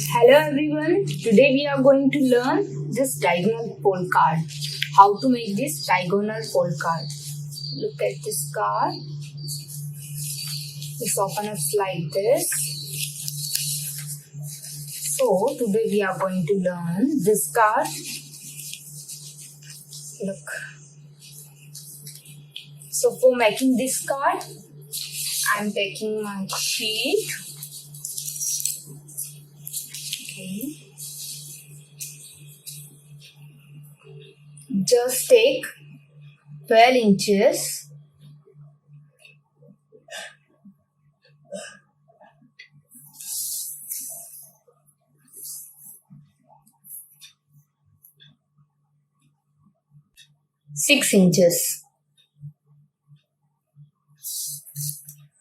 Hello everyone, today we are going to learn this diagonal fold card. How to make this diagonal fold card. Look at this card. It's open up like this. So today we are going to learn this card. Look. So for making this card, I am taking my sheet. Okay. Just take 12 inches. Six inches.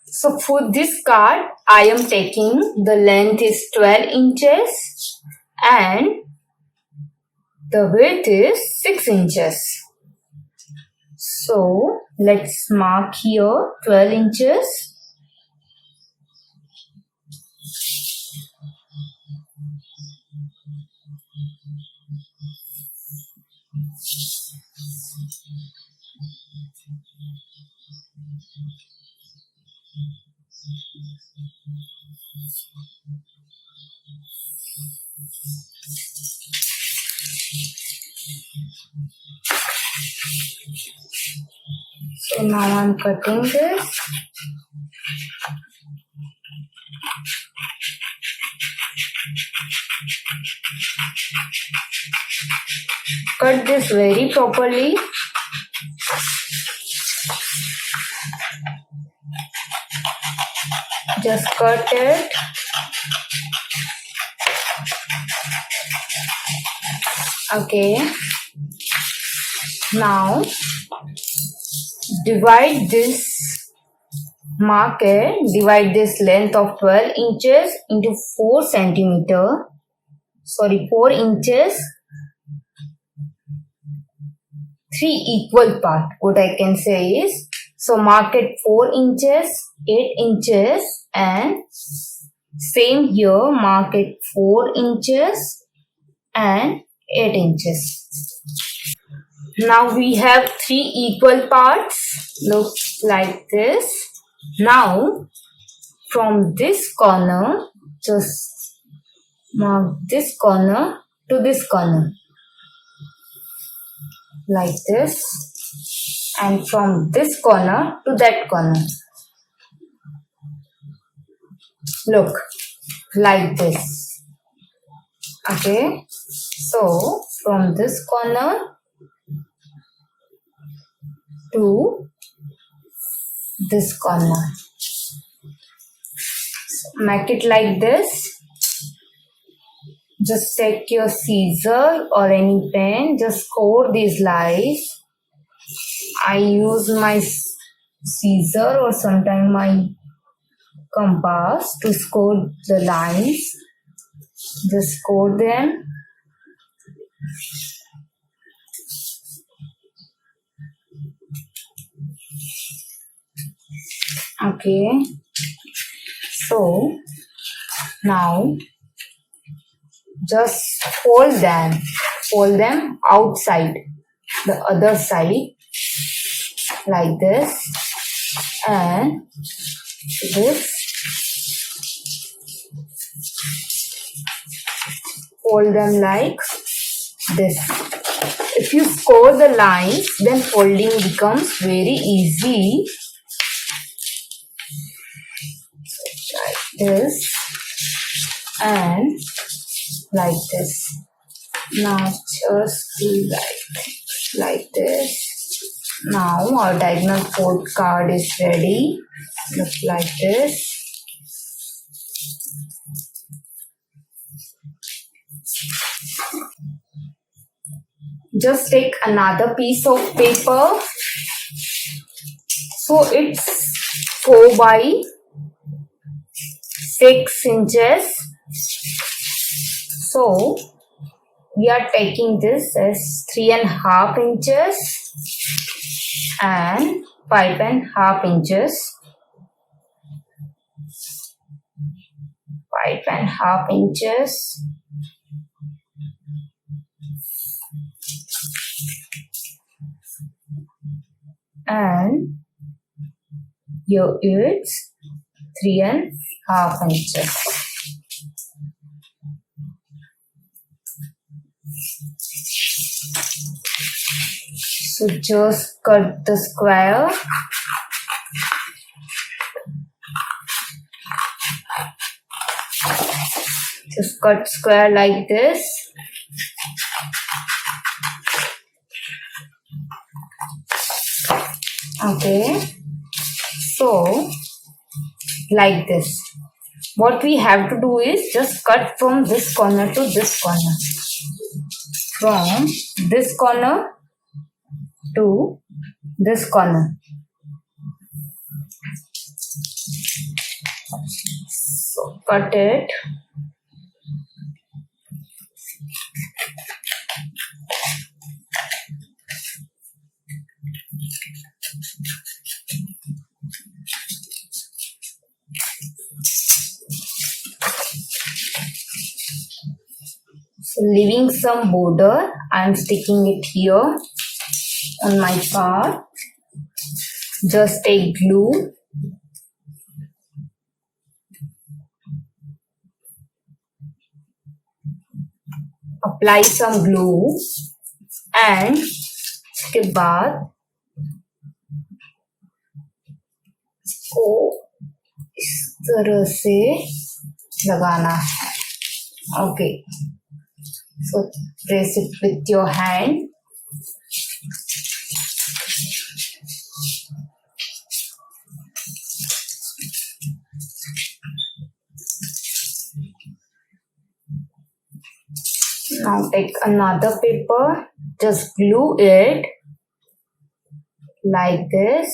So for this card, I am taking the length is 12 inches and the width is 6 inches. So let's mark here 12 inches. So now I'm cutting this. Cut this very properly. Just cut it. Okay. Now divide this market, divide this length of 12 inches into 4 inches, 3 equal part. What I can say is, so mark it 4 inches, 8 inches and same here, mark it 4 inches and 8 inches. Now we have 3 equal parts. Look like this. Now from this corner, just mark this corner to this corner. Like this. And from this corner to that corner. Look, like this. Okay. So from this corner to this corner. So make it like this. Just take your scissor or any pen, just score these lines. I use my scissor or sometimes my compass to score the lines. Just score them. Okay, so now just fold them outside, the other side, like this, and this, fold them like this. If you score the lines, then folding becomes very easy. Like this and like this. Now just do like this. Now our diagonal fold card is ready. Look like this. Just take another piece of paper. So it's 4 by 6 inches. So we are taking this as 3.5 inches and 5.5 inches. 5.5 inches. And here it's 3.5 inches. So just cut the square. Just cut square like this. Okay. So like this. What we have to do is just cut from this corner to this corner. From this corner to this corner. So cut it. So leaving some border, I am sticking it here on my card. Just take glue. Apply some glue and उसके बाद इसको इस तरह से लगाना है. Okay. So press it with your hand. Now take another paper, just glue it like this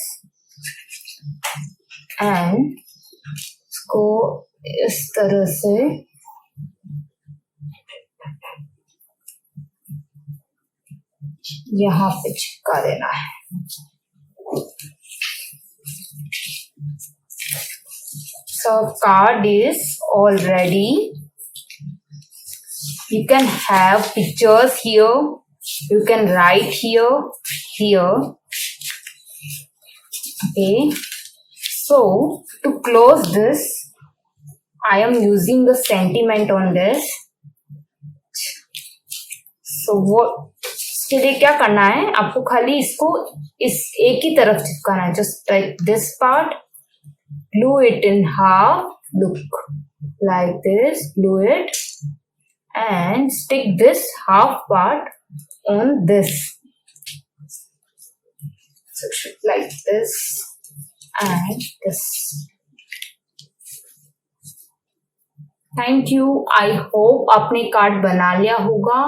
and इसको इस तरह से यहाँ पे चिपका देना है. So card is all ready. You can have pictures here. You can write here. Okay. So to close this, I am using the sentiment on this. So what? इसके लिए क्या करना है, आपको खाली इसको इस एक ही तरफ चिपकाना है. Just like this part, glue it in half. Look like this. Glue it and stick this half part on this. So like this and this. Thank you. I hope आपने कार्ड बना लिया होगा.